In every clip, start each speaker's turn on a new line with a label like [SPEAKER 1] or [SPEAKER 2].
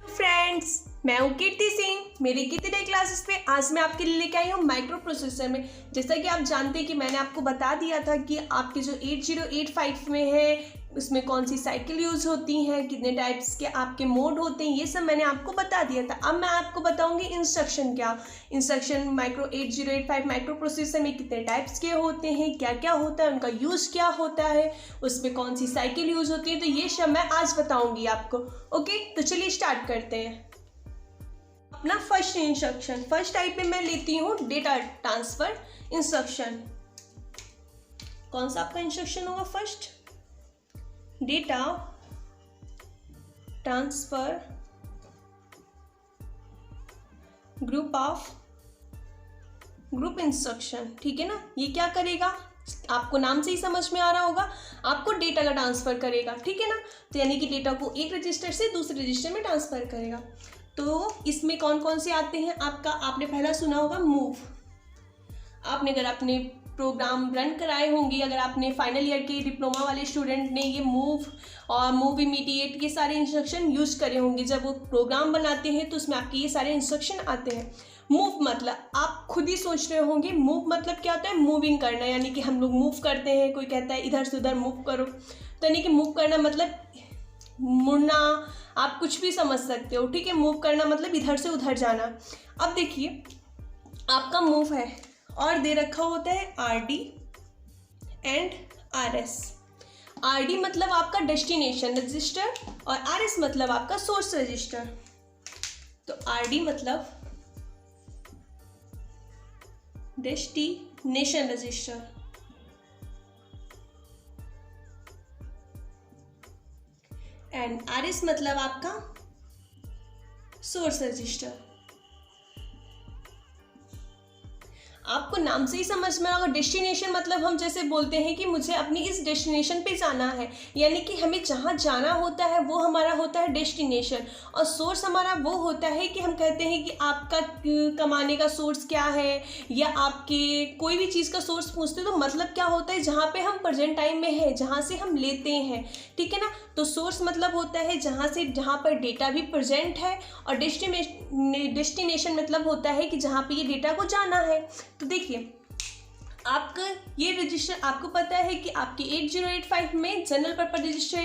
[SPEAKER 1] Friends, मैं हूँ कीर्ति सिंह। मेरी कीर्ति डे क्लासेस पे आज मैं आपके लिए लेके आई हूँ माइक्रो प्रोसेसर में। जैसा कि आप जानते हैं कि मैंने आपको बता दिया था कि आपके जो 8085 में है उसमें कौन सी साइकिल यूज़ होती हैं, कितने टाइप्स के आपके मोड होते हैं, ये सब मैंने आपको बता दिया था। अब मैं आपको बताऊंगी instruction instruction micro 8085 micro processor में कितने टाइप्स के होते हैं, क्या क्या होता है, उनका यूज़ क्या होता है, उसमें कौन सी साइकिल यूज़ होती है, तो ये सब मैं आज बताऊँगी आपको। ओके, तो चलिए स्टार्ट करते हैं। अपना फर्स्ट इंस्ट्रक्शन, फर्स्ट टाइप में मैं लेती हूँ डेटा ट्रांसफर इंस्ट्रक्शन। कौन सा आपका इंस्ट्रक्शन होगा? First data transfer group instruction. ठीक है ना, ये क्या करेगा? आपको नाम से ही समझ में आ रहा होगा, आपको डेटा का ट्रांसफर करेगा। ठीक है ना, तो यानी कि डेटा को एक रजिस्टर से दूसरे रजिस्टर में ट्रांसफर करेगा। तो इसमें कौन कौन से आते हैं? आपने पहला सुना होगा मूव। आपने अगर अपने प्रोग्राम रन कराए होंगे, अगर आपने फाइनल ईयर के डिप्लोमा वाले स्टूडेंट ने ये मूव और मूव इमीडिएट ये सारे इंस्ट्रक्शन यूज करे होंगे। जब वो प्रोग्राम बनाते हैं तो उसमें आपके ये सारे इंस्ट्रक्शन आते हैं। मूव मतलब आप खुद ही सोच रहे होंगे, मूव मतलब क्या होता है? मूविंग करना, यानी कि हम लोग मूव करते हैं। कोई कहता है इधर से उधर मूव करो, तो यानी कि मूव करना मतलब मुड़ना, आप कुछ भी समझ सकते हो। ठीक है, मूव करना मतलब इधर से उधर जाना। अब देखिए, आपका मूव है और दे रखा होता है RD एंड RS। RD मतलब आपका डेस्टिनेशन रजिस्टर और RS मतलब आपका सोर्स रजिस्टर। तो RD मतलब डेस्टिनेशन रजिस्टर, एंड RS मतलब आपका सोर्स रजिस्टर। आपको नाम से ही समझ में आएगा। डेस्टिनेशन मतलब हम जैसे बोलते हैं कि मुझे अपनी इस डेस्टिनेशन पे जाना है, यानी कि हमें जहाँ जाना होता है वो हमारा होता है डेस्टिनेशन। और सोर्स हमारा वो होता है कि हम कहते हैं कि आपका कमाने का सोर्स क्या है, या आपके कोई भी चीज़ का सोर्स पूछते हैं तो मतलब क्या होता है? जहाँ पे हम प्रेजेंट टाइम में है, जहाँ से हम लेते हैं। ठीक है ना, तो सोर्स मतलब होता है जहाँ पर डेटा भी प्रेजेंट है, और डेस्टिनेशन मतलब होता है कि जहाँ पे ये डेटा को जाना है। तो देखिए, आपका ये रजिस्टर, आपको पता है कि आपके 8085 में जनरल पर्पस रजिस्टर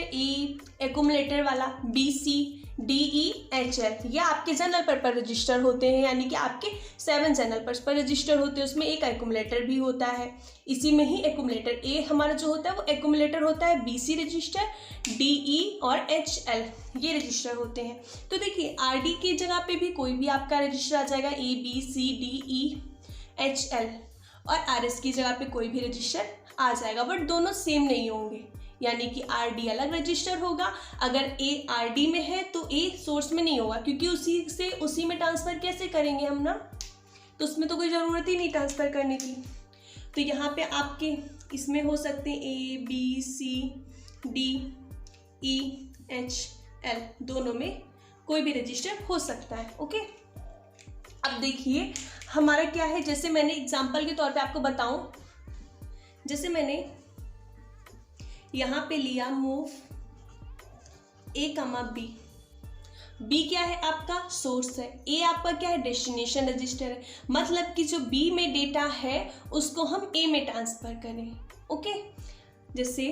[SPEAKER 1] एक्यूमुलेटर वाला BC DE HL, ये आपके जनरल पर्पस रजिस्टर होते हैं, यानी कि आपके 7 जनरल पर्पस रजिस्टर होते हैं। उसमें एक एक्यूमुलेटर भी होता है, इसी में ही एक्यूमुलेटर A हमारा जो होता है वो एक्यूमुलेटर होता है। BC रजिस्टर, DE और HL ये रजिस्टर होते हैं। तो देखिए, RD की जगह पे भी कोई भी आपका रजिस्टर आ जाएगा, A B C D E HL, और RS की जगह पे कोई भी रजिस्टर आ जाएगा, बट दोनों सेम नहीं होंगे। यानी कि RD अलग रजिस्टर होगा। अगर A RD में है तो A सोर्स में नहीं होगा, क्योंकि उसी में ट्रांसफ़र कैसे करेंगे हम ना, तो उसमें तो कोई ज़रूरत ही नहीं ट्रांसफ़र करने की। तो यहाँ पे आपके इसमें हो सकते हैं A B C D E H L, दोनों में कोई भी रजिस्टर हो सकता है। ओके, अब देखिए हमारा क्या है। जैसे मैंने एग्जाम्पल के तौर पे आपको बताऊं, जैसे मैंने यहाँ पे लिया मूव A, B। B क्या है? आपका सोर्स है। A आपका क्या है? डेस्टिनेशन रजिस्टर है। मतलब कि जो B में डेटा है उसको हम A में ट्रांसफर करें। ओके, जैसे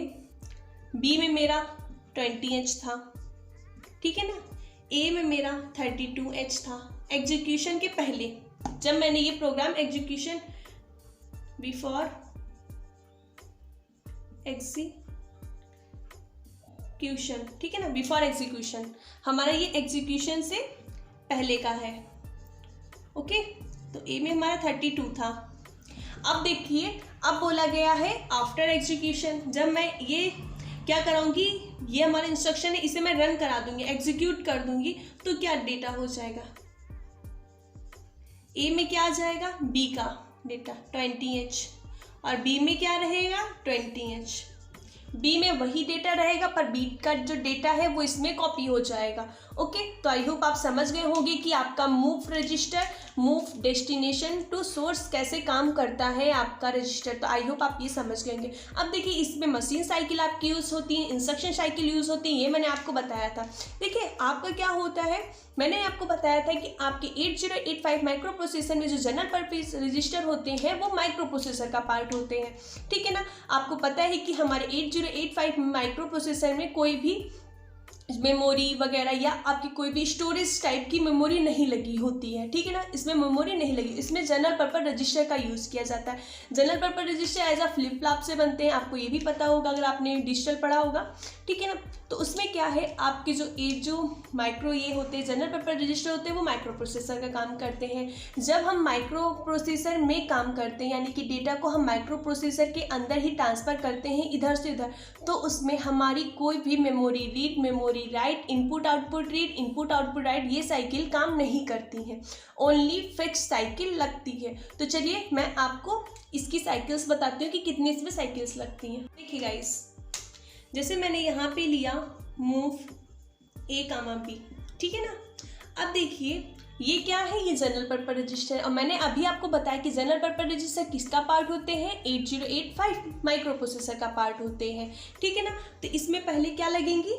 [SPEAKER 1] B में मेरा 20H था, ठीक है ना, A में मेरा 32H था। एग्जीक्यूशन के पहले, जब मैंने ये प्रोग्राम एग्जीक्यूशन बिफोर एग्जीक्यूशन, ठीक है ना, बिफोर एग्जीक्यूशन, हमारा ये एग्जीक्यूशन से पहले का है। ओके, तो A में हमारा 32 था। अब देखिए, अब बोला गया है आफ्टर एग्जीक्यूशन। जब मैं ये क्या कराऊंगी, ये हमारा इंस्ट्रक्शन है, इसे मैं रन करा दूंगी, एग्जीक्यूट कर दूंगी, तो क्या डेटा हो जाएगा? A में क्या आ जाएगा? B का डेटा 20H, और B में क्या रहेगा? 20H। B में वही डेटा रहेगा, पर B का जो डेटा है वो इसमें कॉपी हो जाएगा। ओके, तो आई होप आप समझ गए होंगे कि आपका move register move destination to source कैसे काम करता है आपका रजिस्टर। तो आई होप आप ये समझ गए होंगे। अब देखिए इसमें मशीन साइकिल आपकी यूज़ होती है, इंस्ट्रक्शन साइकिल यूज़ होती है, ये मैंने आपको बताया था। देखिए आपका क्या होता है, मैंने आपको बताया था कि आपके 8085 माइक्रो प्रोसेसर में जो जनरल पर्पस रजिस्टर होते हैं वो माइक्रो प्रोसेसर का पार्ट होते हैं, ठीक है ना। आपको पता है कि हमारे 8085 माइक्रो प्रोसेसर में कोई भी मेमोरी वगैरह या आपकी कोई भी स्टोरेज टाइप की मेमोरी नहीं लगी होती है, ठीक है ना। इसमें मेमोरी नहीं लगी, इसमें जनरल पर्पस रजिस्टर का यूज़ किया जाता है। General purpose register as a flip flop से बनते हैं, आपको ये भी पता होगा अगर आपने डिजिटल पढ़ा होगा, ठीक है ना। तो उसमें क्या है, आपके जो माइक्रो ये होते हैं जनरल पर्पस रजिस्टर होते हैं वो माइक्रो प्रोसेसर का काम करते हैं। जब हम माइक्रो प्रोसेसर में काम करते हैं यानी कि डेटा को हम माइक्रो प्रोसेसर के अंदर ही ट्रांसफ़र करते हैं इधर से उधर, तो उसमें हमारी कोई भी memory read, memory write, input output read, input output right, ये साइकिल काम नहीं करती हैं, ओनली फिक्स साइकिल लगती है। तो चलिए मैं आपको इसकी साइकिल्स बताती हूँ कि कितनी इसमें साइकिल्स लगती हैं। देखिए गाइस, जैसे मैंने यहाँ पे लिया मूव A, B, ठीक है ना। अब देखिए ये क्या है, ये जनरल पर्पस रजिस्टर है और मैंने अभी आपको बताया कि जनरल पर्पस रजिस्टर किसका पार्ट होते हैं, 8085 माइक्रो प्रोसेसर का पार्ट होते हैं, ठीक है ना। तो इसमें पहले क्या लगेंगी,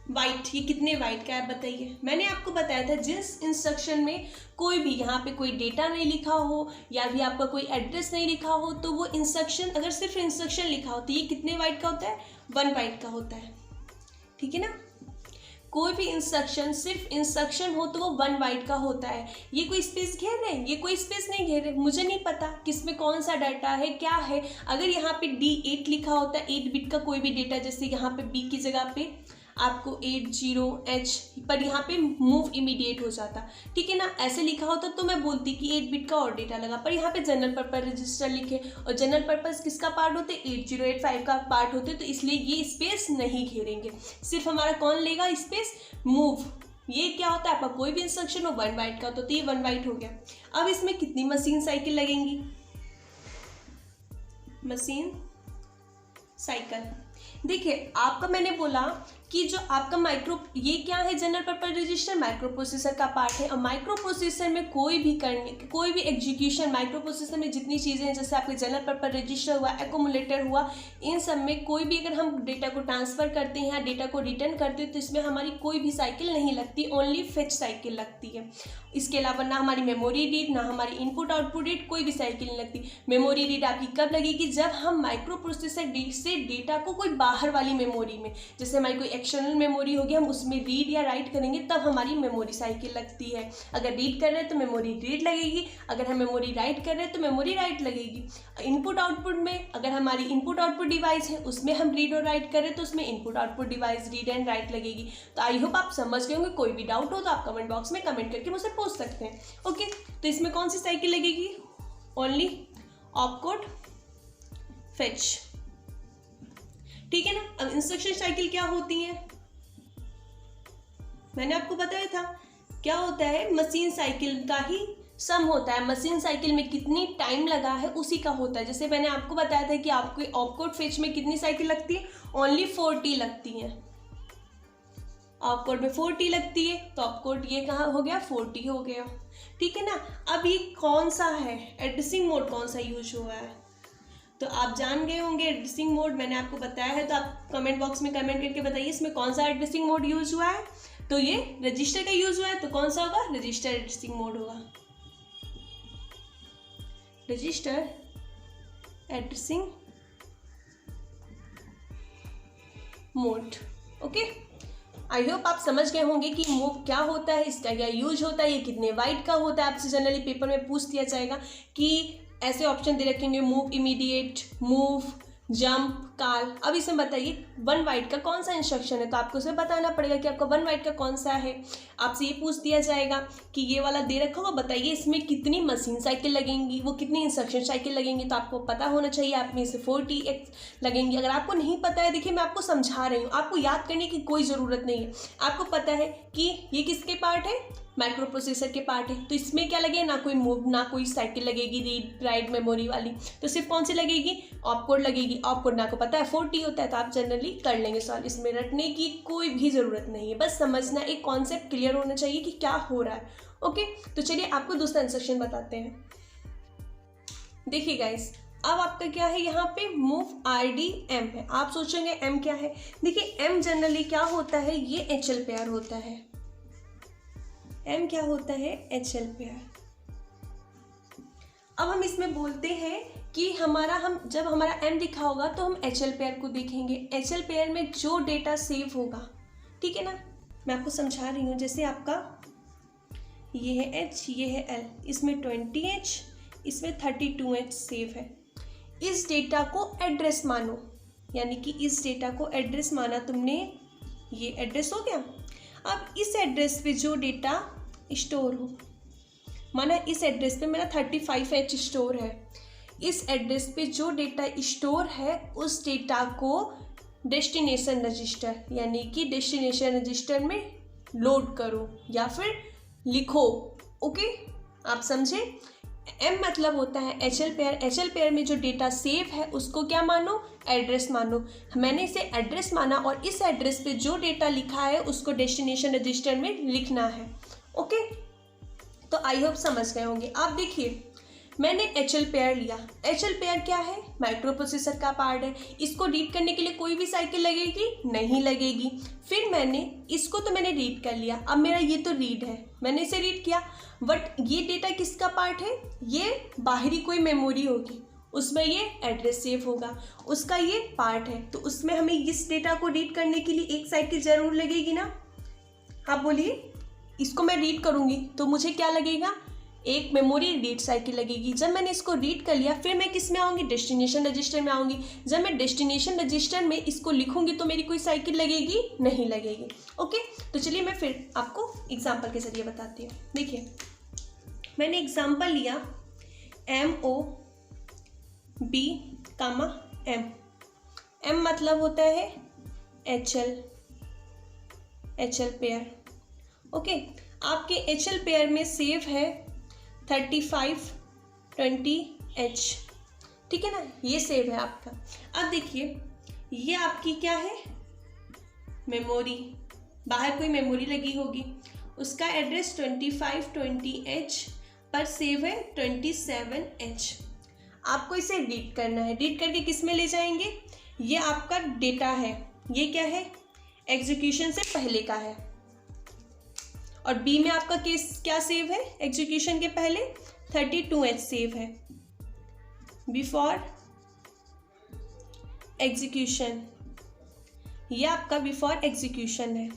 [SPEAKER 1] वाइट। ये कितने वाइट का है बताइए। मैंने आपको बताया था जिस इंस्ट्रक्शन में कोई भी यहाँ पे कोई डेटा नहीं लिखा हो या भी आपका कोई एड्रेस नहीं लिखा हो, तो वो इंस्ट्रक्शन अगर सिर्फ इंस्ट्रक्शन लिखा हो तो ये कितने वाइट का होता है, 1 बाइट का होता है, ठीक है ना। कोई भी इंस्ट्रक्शन सिर्फ इंस्ट्रक्शन हो तो वो 1 बाइट का होता है। ये कोई स्पेस घेर रहे हैं, ये कोई स्पेस नहीं घेर रहे, मुझे नहीं पता किसमें कौन सा डाटा है क्या है। अगर यहाँ पे D8 लिखा होता है, 8 बिट का कोई भी डेटा, जैसे यहाँ पे B की जगह पे आपको 80H पर यहाँ पे मूव इमीडिएट हो जाता, ठीक है ना। ऐसे लिखा होता तो मैं बोलती कि 8 बिट का और डेटा लगा, पर यहाँ पे जनरल पर्पस रजिस्टर लिखे और जनरल पर्पस किसका पार्ट होते, 8085 का पार्ट होते, तो इसलिए ये स्पेस नहीं घेरेंगे। सिर्फ हमारा कौन लेगा स्पेस, मूव। ये क्या होता है, आपका कोई भी इंस्ट्रक्शन हो 1 बाइट का, तो ये 1 बाइट हो गया। अब इसमें कितनी मशीन साइकिल लगेंगी, मशीन साइकिल। देखिए आपका मैंने बोला कि जो आपका ये क्या है, general purpose register micro processor का पार्ट है और माइक्रो प्रोसेसर में कोई भी एग्जीक्यूशन, माइक्रो प्रोसेसर में जितनी चीज़ें हैं जैसे आपके जनरल पर्पस रजिस्टर हुआ, एक्यूमुलेटर हुआ, इन सब में कोई भी अगर हम डेटा को ट्रांसफ़र करते हैं या डेटा को रिटर्न करते हैं तो इसमें हमारी कोई भी साइकिल नहीं लगती, ओनली फेच साइकिल लगती है। इसके अलावा ना हमारी मेमोरी रीड, ना हमारी इनपुट आउटपुट रीड, कोई भी साइकिल नहीं लगती। मेमोरी रीड आपकी कब लगेगी, जब हम माइक्रो प्रोसेसर से डेटा को कोई बाहर वाली मेमोरी में, जैसे हमारी कोई एक्सटर्नल मेमोरी होगी, हम उसमें रीड या राइट करेंगे तब हमारी मेमोरी साइकिल लगती है। अगर रीड कर रहे हैं तो मेमोरी रीड लगेगी, अगर हम मेमोरी राइट कर रहे हैं तो मेमोरी राइट लगेगी। इनपुट आउटपुट में अगर हमारी इनपुट आउटपुट डिवाइस है उसमें हम रीड और राइट कर रहे हैं तो उसमें input output device read and right लगेगी। तो आई होप आप समझ गए होंगे। कोई भी डाउट हो तो आप कमेंट बॉक्स में कमेंट करके मुझसे पूछ सकते हैं। ओके, तो इसमें कौन सी साइकिल लगेगी, ओनली ऑपकोड फेच, ठीक है ना। अब इंस्ट्रक्शन साइकिल क्या होती है, मैंने आपको बताया था क्या होता है, मशीन साइकिल का ही सम होता है। मशीन साइकिल में कितनी टाइम लगा है उसी का होता है। जैसे मैंने आपको बताया था कि आपके ऑपकोड फेच में कितनी साइकिल लगती है, ओनली 40 लगती है। ऑपकोड में 40 लगती है तो ऑपकोड ये कहाँ हो गया, 40 हो गया, ठीक है ना। अब ये कौन सा है, एड्रेसिंग मोड कौन सा यूज हुआ है, तो आप जान गए होंगे एड्रेसिंग मोड मैंने आपको बताया है, तो आप कमेंट बॉक्स में कमेंट करके बताइए इसमें कौन सा एड्रेसिंग मोड यूज हुआ है। तो ये रजिस्टर का यूज हुआ है, तो कौन सा होगा, रजिस्टर एड्रेसिंग मोड होगा, register addressing mode. Okay, I hope आप समझ गए होंगे कि मूव क्या होता है, इसका क्या यूज होता है, ये कितने बाइट का होता है। आपसे जनरली पेपर में पूछ दिया जाएगा कि ऐसे ऑप्शन दे रखेंगे, move immediate, move, jump, call. अब इसमें बताइए 1 बाइट का कौन सा इंस्ट्रक्शन है, तो आपको उसे बताना पड़ेगा कि आपका 1 बाइट का कौन सा है। आपसे ये पूछ दिया जाएगा कि ये वाला दे रखा होगा, बताइए इसमें कितनी मशीन साइकिल लगेंगी, वो कितनी इंस्ट्रक्शन साइकिल लगेंगी, तो आपको पता होना चाहिए आप में से 40x लगेंगी। अगर आपको नहीं पता है, देखिए मैं आपको समझा रही हूँ, आपको याद करने की कोई ज़रूरत नहीं है। आपको पता है कि ये किसके पार्ट है, माइक्रो प्रोसेसर के पार्ट है, तो इसमें क्या लगे, ना कोई मूव ना कोई साइकिल लगेगी रीड राइट मेमोरी वाली, तो सिर्फ कौन सी लगेगी, ऑपकोड लगेगी। ऑपकोड ना को पता है 40 होता है, तो आप जनरली कर लेंगे सॉल्व, इसमें रटने की कोई भी ज़रूरत नहीं है, बस समझना, एक कॉन्सेप्ट क्लियर होना चाहिए कि क्या हो रहा है। ओके, तो चलिए आपको दूसरा इंस्ट्रक्शन बताते हैं। देखिए गाइस, अब आपका क्या है, यहाँ पे मूव RDM है। आप सोचेंगे M क्या है? देखिए M जनरली क्या होता है, ये HL पेयर होता है। M क्या होता है? HL pair. अब हम इसमें बोलते हैं कि हम जब हमारा M लिखा होगा तो हम HL पेयर को देखेंगे। HL पेयर में जो डेटा सेव होगा, ठीक है ना, मैं आपको समझा रही हूँ। जैसे आपका ये है H, ये है L, इसमें 20H, इसमें 32H सेव है। इस डेटा को एड्रेस मानो, यानी कि इस डेटा को एड्रेस माना तुमने, ये एड्रेस हो गया। अब इस एड्रेस पे जो डेटा स्टोर हो, माना इस एड्रेस पे मेरा 35H स्टोर है, इस एड्रेस पे जो डेटा स्टोर है उस डेटा को डेस्टिनेशन रजिस्टर, यानी कि डेस्टिनेशन रजिस्टर में लोड करो या फिर लिखो। ओके, आप समझे? M मतलब होता है HL पेयर। HL पेयर में जो डेटा सेव है उसको क्या मानो? एड्रेस मानो। मैंने इसे एड्रेस माना और इस एड्रेस पे जो डेटा लिखा है उसको डेस्टिनेशन रजिस्टर में लिखना है। ओके, तो आई होप समझ गए होंगे। आप देखिए, मैंने HL पेयर लिया। HL पेयर क्या है? माइक्रो प्रोसेसर का पार्ट है। इसको रीड करने के लिए कोई भी साइकिल लगेगी? नहीं लगेगी। फिर मैंने रीड कर लिया। अब मेरा ये तो रीड है, मैंने इसे रीड किया, बट ये डेटा किसका पार्ट है? ये बाहरी कोई मेमोरी होगी, उसमें ये एड्रेस सेव होगा, उसका ये पार्ट है। तो उसमें हमें इस डेटा को रीड करने के लिए एक साइकिल जरूर लगेगी ना। आप बोलिए, इसको मैं रीड करूँगी तो मुझे क्या लगेगा? एक मेमोरी रीड साइकिल लगेगी। जब मैंने इसको रीड कर लिया फिर मैं किस में आऊँगी? डेस्टिनेशन रजिस्टर में आऊँगी। जब मैं डेस्टिनेशन रजिस्टर में इसको लिखूँगी तो मेरी कोई साइकिल लगेगी? नहीं लगेगी। ओके, तो चलिए मैं फिर आपको एग्जाम्पल के जरिए बताती हूँ। देखिए, मैंने एग्जाम्पल लिया MOB, M। M मतलब होता है HL पेयर। ओके, आपके HL पेयर में सेव है 3520H, ठीक है ना, ये सेव है आपका। अब देखिए, ये आपकी क्या है? मेमोरी। बाहर कोई मेमोरी लगी होगी, उसका एड्रेस 2520H पर सेव है 27H। आपको इसे रीड करना है। रीड करके किस में ले जाएंगे? ये आपका डेटा है, ये क्या है? एग्जीक्यूशन से पहले का है। और B में आपका केस क्या सेव है? एग्जीक्यूशन के पहले 32H सेव है। बिफोर एग्जीक्यूशन, ये आपका बिफोर एग्जीक्यूशन है।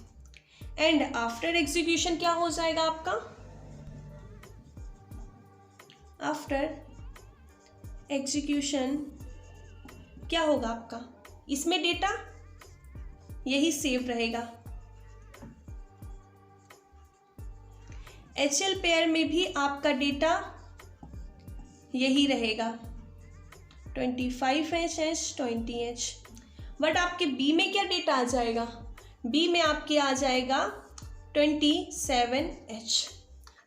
[SPEAKER 1] एंड आफ्टर एग्जीक्यूशन क्या हो जाएगा आपका? आफ्टर एग्जीक्यूशन क्या होगा आपका? इसमें डेटा यही सेव रहेगा। HL पेयर में भी आपका डेटा यही रहेगा 25H, 20H। बट आपके B में क्या डेटा आ जाएगा? B में आपके आ जाएगा 27H।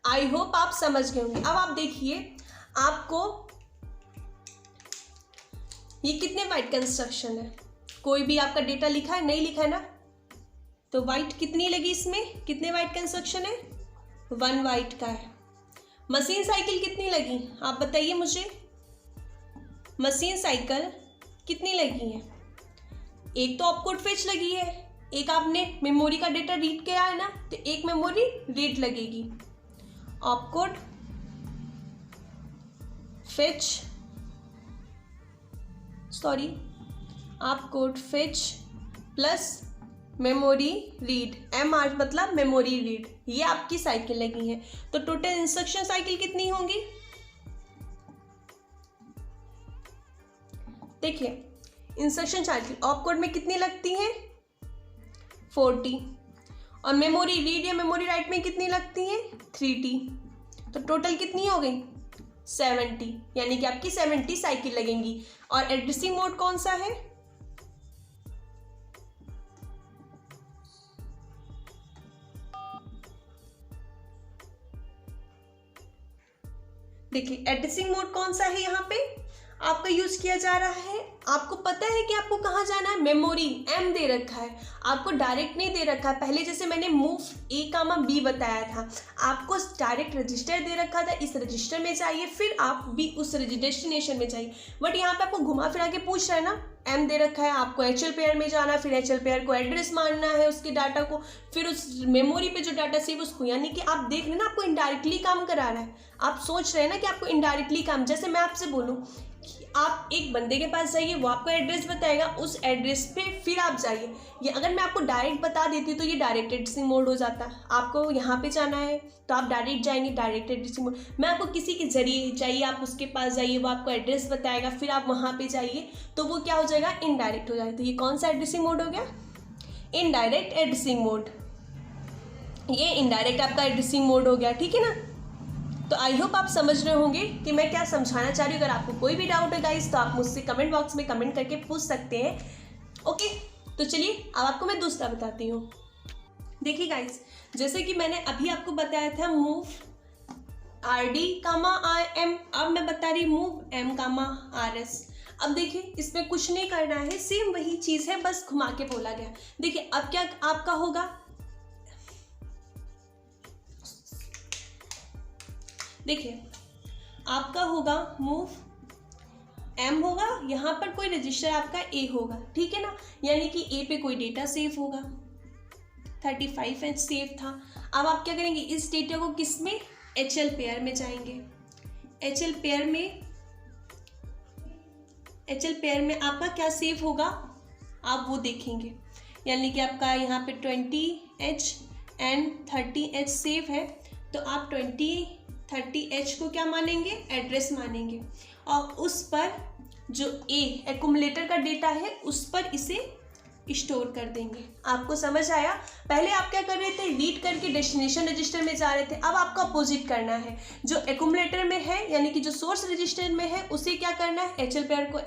[SPEAKER 1] आई होप आप समझ गए होंगे। अब आप देखिए, आपको ये कितने बाइट का इंस्ट्रक्शन है? कोई भी आपका डेटा लिखा है? नहीं लिखा है ना, तो बाइट कितनी लगी इसमें? कितने बाइट का इंस्ट्रक्शन है? 1 बाइट का है। मशीन साइकिल कितनी लगी? आप बताइए मुझे, मशीन साइकिल कितनी लगी है? एक तो ऑपकोड फेच लगी है, एक आपने मेमोरी का डेटा रीड किया है ना, तो एक मेमोरी रीड लगेगी। Opcode fetch, opcode fetch plus memory read. MR मतलब मेमोरी रीड। ये आपकी साइकिल लगी है। तो टोटल इंस्ट्रक्शन साइकिल कितनी होंगी? देखिए, इंस्ट्रक्शन साइकिल ऑपकोड में कितनी लगती है? 40। और मेमोरी रीड या मेमोरी राइट में कितनी लगती है? 3T। तो टोटल कितनी हो गई? 70। यानी कि आपकी 70 साइकिल लगेंगी। और एड्रेसिंग मोड कौन सा है? देखिए, एड्रेसिंग मोड कौन सा है? यहाँ पे आपका यूज किया जा रहा है आपको पता है कि आपको कहाँ जाना है, मेमोरी एम दे रखा है, आपको डायरेक्ट नहीं दे रखा है। पहले जैसे मैंने मूव A, B बताया था, आपको डायरेक्ट रजिस्टर दे रखा था, इस रजिस्टर में जाइए, फिर आप भी उस डेस्टिनेशन में जाइए। बट यहाँ पे आपको घुमा फिरा के पूछ रहा है ना, एम दे रखा है, आपको HL पेयर में जाना, फिर HL पेयर को एड्रेस मानना है उसके डाटा को, फिर उस मेमोरी पे जो डाटा सेव उसको, यानी कि आप देख रहे हैं ना आपको इनडायरेक्टली काम करा रहा है। आप सोच रहे हैं ना कि आपको इनडायरेक्टली काम, जैसे मैं आपसे बोलूँ आप एक बंदे के पास जाइए, वो आपको एड्रेस बताएगा, उस एड्रेस पे फिर आप जाइए। ये अगर मैं आपको डायरेक्ट बता देती तो ये डायरेक्ट एड्रेसिंग मोड हो जाता। आपको यहाँ पे जाना है तो आप डायरेक्ट जाएंगे, डायरेक्ट एड्रेसिंग मोड। मैं आपको किसी के जरिए जाइए, आप उसके पास जाइए, वो आपको एड्रेस बताएगा, फिर आप वहाँ पे जाइए, तो वो क्या हो जाएगा, इनडायरेक्ट हो जाएगा। तो ये कौन सा एड्रेसिंग मोड हो गया, इनडायरेक्ट एड्रेसिंग मोड। ये इनडायरेक्ट आपका एड्रेसिंग मोड हो गया, ठीक है ना। तो आई होप आप समझ रहे होंगे कि मैं क्या समझाना चाह रही हूँ। अगर आपको कोई भी डाउट है गाइस तो आप मुझसे कमेंट बॉक्स में कमेंट करके पूछ सकते हैं। ओके, तो चलिए अब आपको मैं दूसरा बताती हूँ। देखिए गाइस, जैसे कि मैंने अभी आपको बताया था मूव RD, RM, अब मैं बता रही मूव M, RS। अब देखिए इसमें कुछ नहीं करना है, सेम वही चीज़ है, बस घुमा के बोला गया। देखिए अब क्या आपका होगा, देखिए आपका होगा मूव M होगा, यहाँ पर कोई रजिस्टर आपका A होगा, ठीक है ना, यानी कि A पे कोई डेटा सेव होगा, 35H सेव था। अब आप क्या करेंगे, इस डेटा को किस में, HL पेयर में जाएंगे। HL पेयर में आपका क्या सेव होगा, आप वो देखेंगे, यानी कि आपका यहाँ पे 20H एंड 30H सेव है, तो आप 30H को क्या मानेंगे, एड्रेस मानेंगे, और उस पर जो एक्यूमुलेटर का डेटा है उस पर इसे स्टोर कर देंगे। आपको समझ आया। पहले आप क्या कर रहे थे, रीड करके डेस्टिनेशन रजिस्टर में जा रहे थे, अब आपको अपोजिट करना है। जो एक्यूमुलेटर में है यानी कि जो सोर्स रजिस्टर में है उसे क्या करना है, HL पेयर को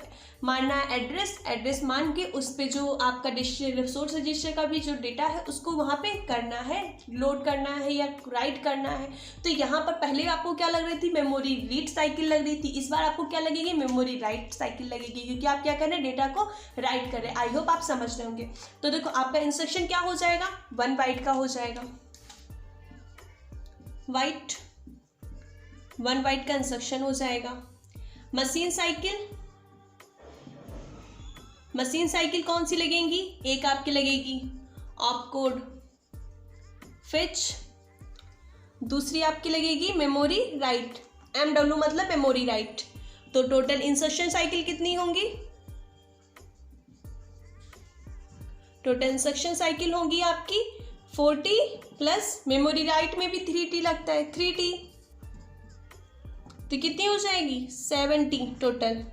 [SPEAKER 1] मानना है एड्रेस मान के उस पर जो आपका सोर्स रजिस्टर का भी जो डेटा है उसको वहाँ पे करना है, लोड करना है या राइट करना है। तो यहाँ पर पहले आपको क्या लग रही थी, मेमोरी रीड साइकिल लग रही थी, इस बार आपको क्या लगेगी, मेमोरी राइट साइकिल लगेगी, क्योंकि आप क्या कर रहे हैं, डेटा को राइट कर रहे हैं। आई होप आप समझ रहे होंगे। तो देखो आपका इंस्ट्रक्शन क्या हो जाएगा, 1 बाइट का हो जाएगा, 1 बाइट का इंस्ट्रक्शन हो जाएगा। मशीन साइकिल कौन सी लगेंगी, एक आपकी लगेगी ऑपकोड फिच, दूसरी आपकी लगेगी मेमोरी राइट, MW मतलब मेमोरी राइट। तो टोटल इंस्ट्रक्शन साइकिल कितनी होंगी, टोटल इंस्ट्रक्शन साइकिल होंगी आपकी 40 प्लस मेमोरी राइट में भी 3T लगता है, 3T, तो कितनी हो जाएगी, 70 total.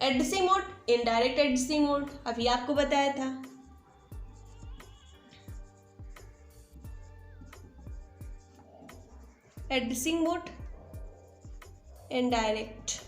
[SPEAKER 1] Addressing mode, indirect addressing mode, अभी आपको बताया था। Addressing mode, indirect.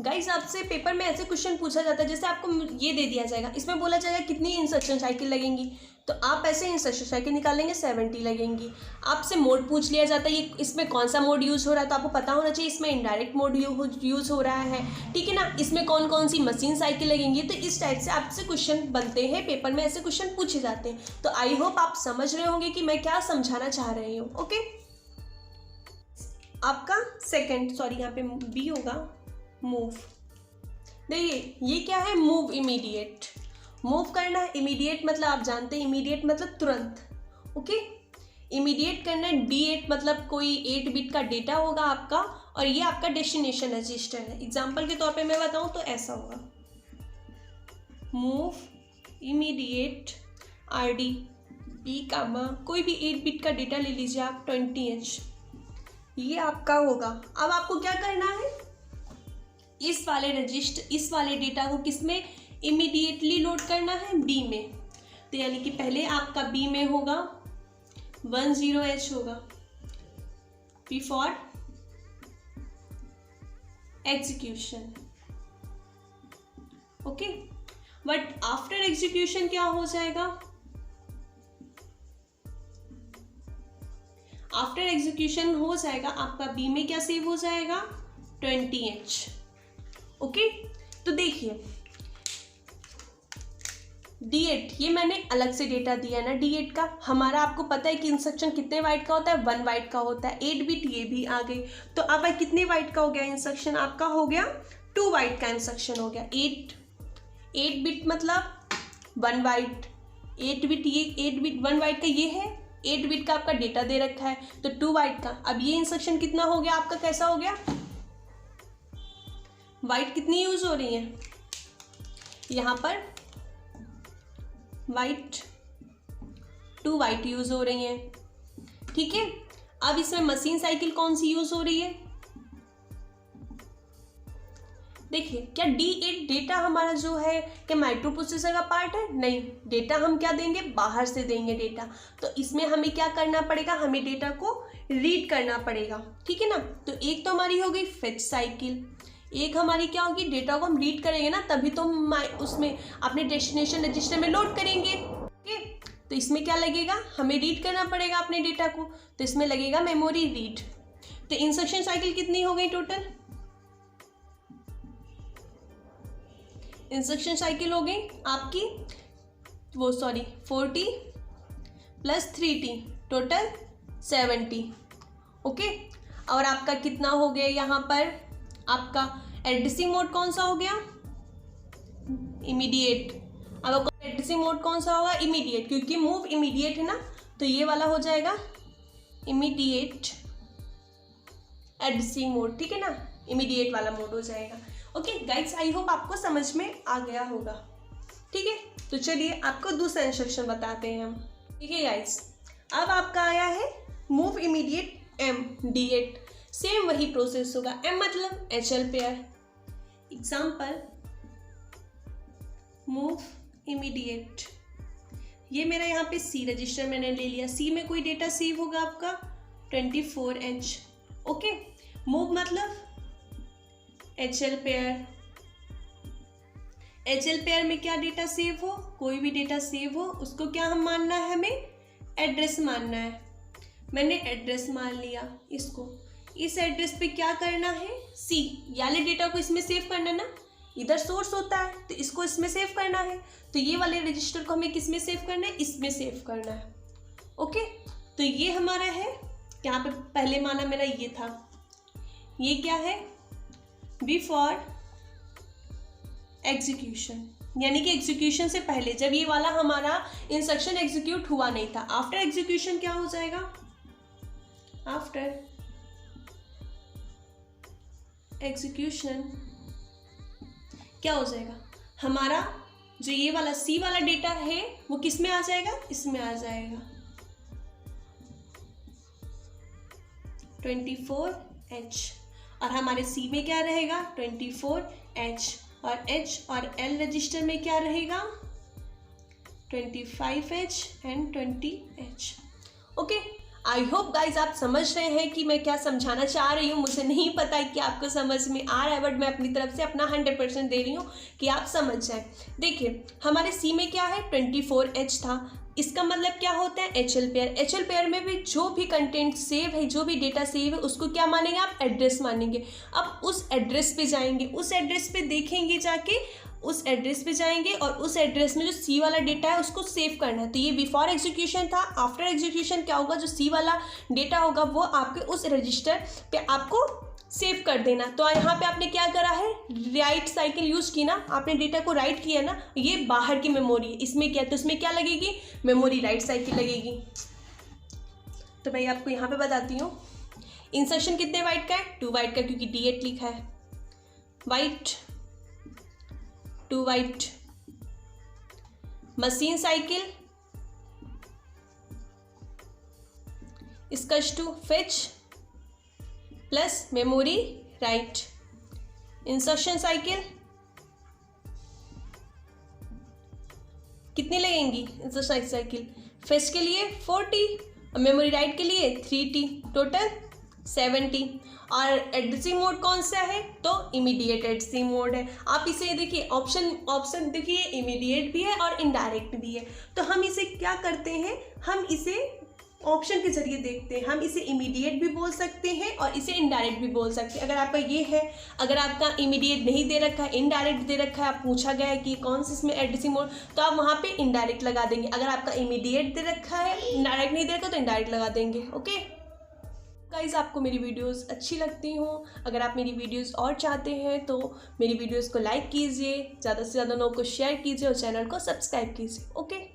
[SPEAKER 1] गाइस आपसे पेपर में ऐसे क्वेश्चन पूछा जाता है, जैसे आपको ये दे दिया जाएगा, इसमें बोला जाएगा कितनी इंस्ट्रक्शन साइकिल लगेंगी, तो आप ऐसे इंस्ट्रक्शन साइकिल निकालेंगे 70 लगेंगी। आपसे मोड पूछ लिया जाता है, ये इसमें कौन सा मोड यूज़ हो रहा है, तो आपको पता होना चाहिए इसमें इनडायरेक्ट मोड यूज़ हो रहा है, ठीक है ना। इसमें कौन कौन सी मशीन साइकिल लगेंगी, तो इस टाइप से आपसे क्वेश्चन बनते हैं, पेपर में ऐसे क्वेश्चन पूछे जाते हैं। तो आई होप आप समझ रहे होंगे कि मैं क्या समझाना चाह रही हूँ। ओके, आपका यहाँ पे बी होगा मूव। देखिए ये क्या है, मूव इमीडिएट, मूव करना है। इमीडिएट मतलब आप जानते हैं, इमीडिएट मतलब तुरंत। ओके, इमीडिएट करना है। D8 मतलब कोई 8 बिट का डेटा होगा आपका, और ये आपका डेस्टिनेशन रजिस्टर है। एग्जांपल के तौर पे मैं बताऊं तो ऐसा होगा, मूव इमीडिएट RD P, कोई भी 8 बिट का डेटा ले लीजिए आप, 20H, ये आपका होगा। अब आपको क्या करना है, इस वाले डेटा को किस में इमीडिएटली लोड करना है, B में। तो यानी कि पहले आपका B में होगा 10H होगा, P for execution. Okay, but after execution क्या हो जाएगा, आफ्टर एग्जीक्यूशन हो जाएगा आपका B में क्या सेव हो जाएगा, 20H। ओके, तो देखिए D8 ये मैंने अलग से डेटा दिया है ना D8 का। हमारा आपको पता है कि इंस्ट्रक्शन कितने बाइट का होता है, 1 बाइट का होता है। 8 बिट ये भी आ गई। तो अब कितने बाइट का हो गया इंस्ट्रक्शन, आपका हो गया 2 बाइट का इंस्ट्रक्शन हो गया। 8 बिट मतलब 1 बाइट, 8 बिट ये 8 बिट 1 बाइट का ये है, 8 बिट का आपका डेटा दे रखा है तो 2 बाइट का। अब ये इंस्ट्रक्शन कितना हो गया आपका, कैसा हो गया, बाइट कितनी यूज हो रही है यहाँ पर, बाइट 2 बाइट यूज हो रही हैं, ठीक है। अब इसमें मशीन साइकिल कौन सी यूज हो रही है, देखिए क्या D8 डेटा हमारा जो है क्या माइक्रो प्रोसेसर का पार्ट है, नहीं, डेटा हम क्या देंगे, बाहर से देंगे डेटा। तो इसमें हमें क्या करना पड़ेगा, हमें डेटा को रीड करना पड़ेगा, ठीक है ना। तो एक तो हमारी हो गई फेच साइकिल, एक हमारी क्या होगी, डेटा को हम रीड करेंगे ना तभी तो हम उसमें अपने डेस्टिनेशन रजिस्टर में लोड करेंगे, ओके। तो इसमें क्या लगेगा, हमें रीड करना पड़ेगा अपने डेटा को, तो इसमें लगेगा मेमोरी रीड। तो इंस्ट्रक्शन साइकिल कितनी हो गई टोटल, इंस्ट्रक्शन साइकिल हो गई आपकी 40 + 3t टोटल 70, ओके। और आपका कितना हो गया यहाँ पर, आपका एड्रेसिंग मोड कौन सा हो गया, इमीडिएट। अब आपका एड्रेसिंग मोड कौन सा होगा, इमीडिएट, क्योंकि मूव इमीडिएट है ना, तो ये वाला हो जाएगा इमीडिएट एड्रेसिंग मोड, ठीक है ना, इमीडिएट वाला मोड हो जाएगा। ओके गाइड्स, आई होप आपको समझ में आ गया होगा, ठीक है। तो चलिए आपको दूसरा इंस्ट्रक्शन बताते हैं हम, ठीक है गाइड्स। अब आपका आया है move immediate M D8, same वही प्रोसेस होगा। M मतलब HL pair, example move immediate, ये मेरा यहाँ पे C रजिस्टर मैंने ले लिया, C में कोई डेटा सेव होगा आपका 24H, ओके। मूव मतलब HL पेयर, HL पेयर में क्या डेटा सेव हो, कोई भी डेटा सेव हो उसको क्या हम मानना है, हमें एड्रेस मानना है। मैंने एड्रेस मान लिया इसको, इस एड्रेस पे क्या करना है, C यानी डेटा को इसमें सेव करना ना, इधर सोर्स होता है तो इसको इसमें सेव करना है, तो ये वाले रजिस्टर को हमें किस में सेव करना है, इसमें सेव करना है, ओके। तो ये हमारा है, यहाँ पे पहले माना मेरा ये था, ये क्या है, बिफोर एग्जीक्यूशन, यानी कि एग्जीक्यूशन से पहले, जब ये वाला हमारा इंस्ट्रक्शन एग्जीक्यूट हुआ नहीं था। आफ्टर एग्जीक्यूशन क्या हो जाएगा, आफ्टर एग्जीक्यूशन क्या हो जाएगा, हमारा जो ये वाला C वाला डेटा है वो किस में आ जाएगा, इसमें आ जाएगा 24H, और हमारे C में क्या रहेगा 24H, और H और L रजिस्टर में क्या रहेगा 25H and 20H, okay. I hope guys आप समझ रहे हैं कि मैं क्या समझाना चाह रही हूँ। मुझे नहीं पता है कि आपको समझ में आ रहा है, बट मैं अपनी तरफ से अपना 100% दे रही हूँ कि आप समझ जाएं। देखिए हमारे C में क्या है 24H था, इसका मतलब क्या होता है HL पेयर। HL पेयर में भी जो भी कंटेंट सेव है, जो भी डेटा सेव है, उसको क्या मानेंगे आप, एड्रेस मानेंगे। अब उस एड्रेस पे जाएंगे, उस एड्रेस पे देखेंगे, जाके उस एड्रेस पे जाएंगे और उस एड्रेस में जो C वाला डेटा है उसको सेव करना है। तो ये बिफोर एग्जीक्यूशन था। आफ्टर एग्जीक्यूशन क्या होगा, जो C वाला डेटा होगा वो आपके उस रजिस्टर पे आपको सेव कर देना। तो यहाँ पे आपने क्या करा है, राइट साइकिल यूज की ना, आपने डेटा को राइट किया ना, ये बाहर की मेमोरी है, इसमें क्या, तो इसमें क्या लगेगी, मेमोरी राइट साइकिल लगेगी। तो मैं आपको यहाँ पे बताती हूँ, इंसर्शन कितने बाइट का है, 2 बाइट का, क्योंकि D8 लिखा है, byte 2 byte. Machine cycle equals to fetch plus memory write. Insertion cycle कितनी लगेंगी, इंसर्शन साइकिल फेच के लिए 40 और मेमोरी राइट के लिए 3t, टोटल 70। और एड्रेसिंग मोड कौन सा है, तो इमीडिएट एड्रेसिंग मोड है। आप इसे देखिए, ऑप्शन देखिए, इमीडिएट भी है और इनडायरेक्ट भी है। तो हम इसे क्या करते हैं, हम इसे ऑप्शन के जरिए देखते हैं। हम इसे इमीडिएट भी बोल सकते हैं और इसे इनडायरेक्ट भी बोल सकते हैं। अगर आपका ये है, अगर आपका इमीडिएट नहीं दे रखा है, इनडायरेक्ट दे रखा है, आप पूछा गया है कि कौन सी इसमें एडजेसिव मोड, तो आप वहाँ पे इनडायरेक्ट लगा देंगे। अगर आपका इमीडिएट दे रखा है, इनडायरेक्ट नहीं दे रखा तो इनडायरेक्ट लगा देंगे। ओके गाइज, आपको मेरी वीडियोस अच्छी लगती हों, अगर आप मेरी वीडियोस और चाहते हैं तो मेरी वीडियोस को लाइक कीजिए, ज़्यादा से ज़्यादा लोगों को शेयर कीजिए और चैनल को सब्सक्राइब कीजिए। ओके।